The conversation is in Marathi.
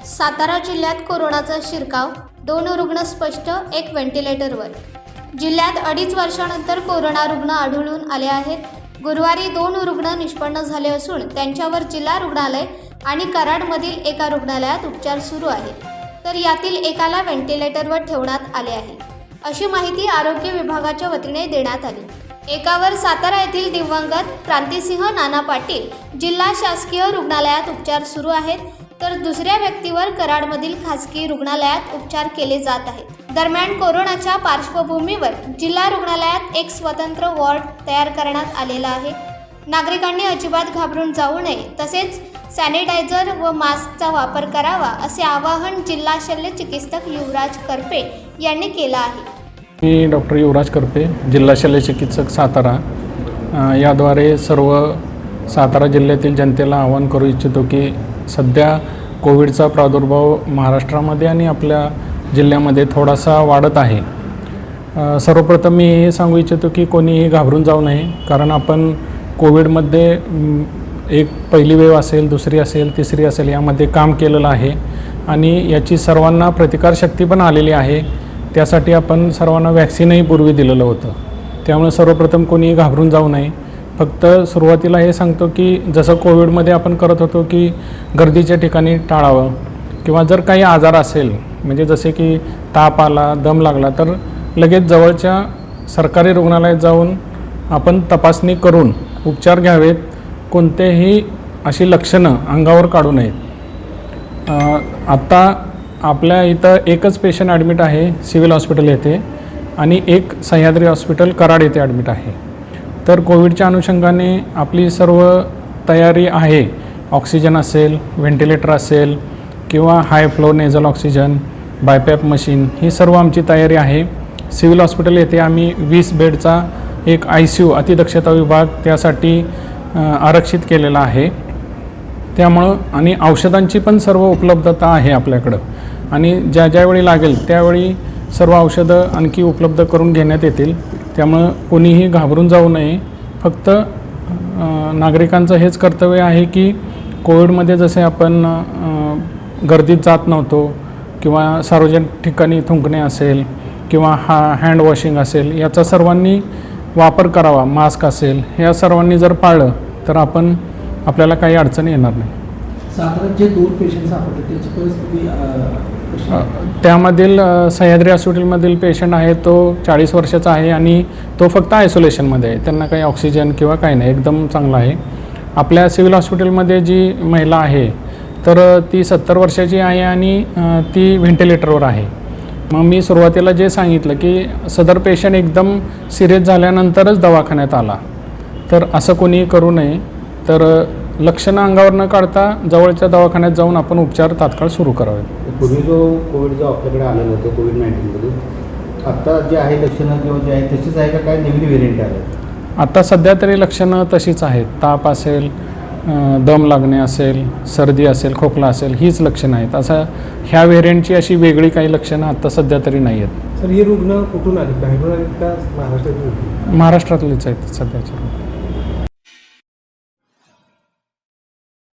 सातारा जिल्ह्यात कोरोनाचा शिरकाव, 2 रुग्ण स्पष्ट, 1 व्हेंटिलेटरवर। जिल्ह्यात 2.5 वर्षांनंतर कोरोना रुग्ण आढळून आले आहेत। गुरुवारी 2 रुग्ण निष्पन्न झाले असून त्यांच्यावर जिल्हा रुग्णालय आणि कराडमधील एका रुग्णालयात उपचार सुरू आहेत, तर यातील एकाला व्हेंटिलेटरवर ठेवण्यात आले आहे, अशी माहिती आरोग्य विभागाच्या वतीने देण्यात आली। एकावर सातारा येथील दिवंगत क्रांतिसिंह नाना पाटील जिल्हा शासकीय रुग्णालयात उपचार सुरू आहेत, तर दुसऱ्या व्यक्तीवर कराडमधील खासगी रुग्णालयात उपचार केले जात आहेत। दरम्यान कोरोनाच्या पार्श्वभूमीवर जिल्हा रुग्णालयात एक स्वतंत्र वॉर्ड तयार करण्यात आलेला आहे। नागरिकांनी अजिबात घाबरून जाऊ नये, तसेच सॅनिटायझर व मास्कचा वापर करावा, असे आवाहन जिल्हा शल्य चिकित्सक युवराज करपे यांनी केलं आहे। मी डॉक्टर युवराज करपे, जिल्हा शल्य चिकित्सक सातारा, याद्वारे सर्व सातारा जिल्ह्यातील जनतेला आवाहन करू इच्छितो की सध्या कोविडचा प्रादुर्भाव महाराष्ट्रामध्ये आणि आपल्या जिल्ह्यामध्ये थोडासा वाढत आहे। सर्वप्रथम मी हे सांगू इच्छितो की कोणीही घाबरून जाऊ नये, कारण आपण कोविडमध्ये एक पहिली वेव असेल, दुसरी असेल, तिसरी असेल, यामध्ये काम केलेलं आहे आणि याची सर्वांना प्रतिकारशक्ती पण आलेली आहे। त्यासाठी आपण सर्वांना वॅक्सिनही पूर्वी दिलेलं होतं, त्यामुळे सर्वप्रथम कोणीही घाबरून जाऊ नये। फक्त सुरुवातीला हे सांगतो की जसं कोविडमध्ये आपण करत होतो की गर्दीच्या ठिकाणी टाळावं, किंवा जर काही आजार असेल, म्हणजे जसे की ताप आला, दम लागला, तर लगेच जवळच्या सरकारी रुग्णालयात जाऊन आपण तपासणी करून उपचार घ्यावेत। कोणतेही अशी लक्षणं अंगावर काढू नयेत। आत्ता आपल्या इथं एकच पेशंट ॲडमिट आहे सिव्हिल हॉस्पिटल येथे, आणि एक सह्याद्री हॉस्पिटल कराड येथे ॲडमिट आहे। तर कोविडच्या अनुषंगाने आपली सर्व तयारी आहे। ऑक्सिजन असेल, व्हेंटिलेटर असेल, किंवा हाय फ्लो नेझल ऑक्सिजन, बायपॅप मशीन, ही सर्व आमची तयारी आहे। सिव्हिल हॉस्पिटल येथे आम्ही 20 बेडचा एक ICU अतिदक्षता विभाग त्यासाठी आरक्षित केलेला आहे। त्यामुळं आणि औषधांची पण सर्व उपलब्धता आहे आपल्याकडं, आणि ज्यावेळी लागेल त्यावेळी सर्व औषधं आणखी उपलब्ध करून घेण्यात येतील। त्यामुळं कोणीही घाबरून जाऊ नये। फक्त नागरिकांचं हेच कर्तव्य आहे की कोविडमध्ये जसे आपण गर्दीत जात नव्हतो, किंवा सार्वजनिक ठिकाणी थुंकणे असेल, किंवा हँड वॉशिंग असेल, याचा सर्वांनी वापर करावा। मास्क असेल, या सर्वांनी जर पाळलं तर आपल्याला काही अडचण येणार नाही। साताऱ्यात जे 2 पेशंट सापडले त्याची परिस्थिती त्यामधील सह्याद्री हॉस्पिटलमधील पेशंट आहे तो 40 वर्षाचा आहे, आणि तो फक्त आयसोलेशनमध्ये आहे। त्यांना काही ऑक्सिजन किंवा काही नाही, एकदम चांगला आहे। आपल्या सिव्हिल हॉस्पिटलमध्ये जी महिला आहे तर ती 70 वर्षाची आहे, आणि ती व्हेंटिलेटरवर आहे। मग मी सुरुवातीला जे सांगितलं की सदर पेशंट एकदम सिरियस झाल्यानंतरच दवाखान्यात आला, तर असं कोणीही करू नये। तर लक्षणं अंगावर न काढता जवळच्या दवाखान्यात जाऊन आपण उपचार तात्काळ सुरू करावे। पूर्वी जो आपल्याकडे आलेलं होतं कोविड-19मध्ये, आत्ता जे आहे लक्षणं किंवा जे आहे तशीच आहे का, काय नवीन व्हेरियंट आले? आता सध्या तरी लक्षणं तशीच आहेत। ताप असेल, दम लागणे असेल, सर्दी असेल, खोकला असेल, हीच लक्षणं आहेत। असं ह्या व्हेरियंटची अशी वेगळी काही लक्षणं आत्ता सध्या तरी नाही आहेत। सर, हे रुग्ण कुठून आले? बँगलोर आहेत का महाराष्ट्रातील? महाराष्ट्रातलेच आहेत सध्याचे।